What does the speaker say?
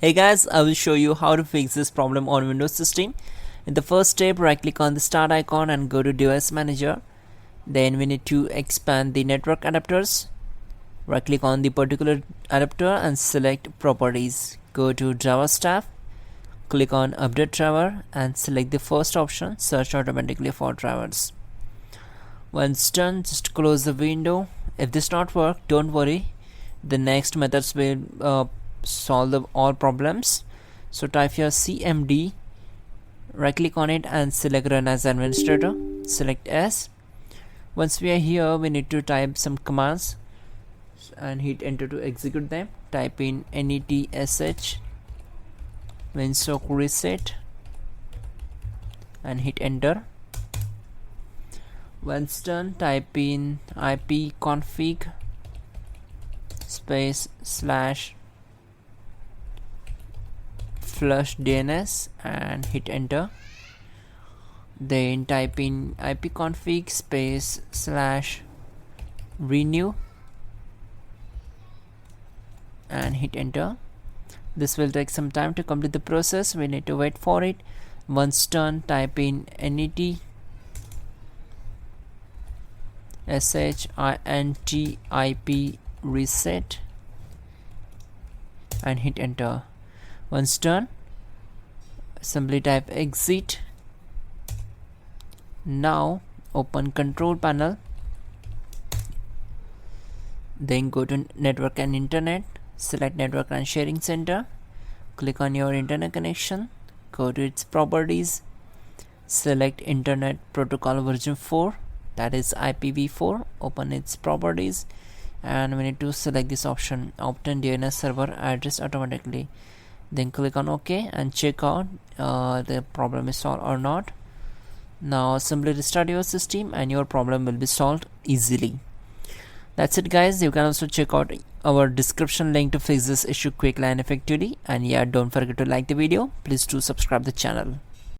Hey guys, I will show you how to fix this problem on Windows system. In the first step, right click on the start icon and go to device manager. Then we need to expand the network adapters. Right click on the particular adapter and select properties. Go to drivers tab, click on update driver and select the first option, search automatically for drivers. Once done, just close the window. If this not work, don't worry, the next methods will solve all problems. So type here cmd, right click on it and select run as administrator, select S. Once we are here, we need to type some commands and hit enter to execute them. Type in netsh winsock reset and hit enter. Once done, type in ipconfig space / flush DNS and hit enter. Then type in ipconfig space / renew and hit enter. This will take some time to complete the process. We need to wait for it. Once done, type in netshint ip reset and hit enter. Once done, simply type exit. Now open control panel, then go to network and internet, select network and sharing center, click on your internet connection, go to its properties, select internet protocol version 4, that is IPv4, open its properties, and we need to select this option, obtain DNS server address automatically. Then click on OK and check out the problem is solved or not. Now simply restart your system and your problem will be solved easily. That's it guys. You can also check out our description link to fix this issue quickly and effectively. And yeah, don't forget to like the video. Please do subscribe the channel.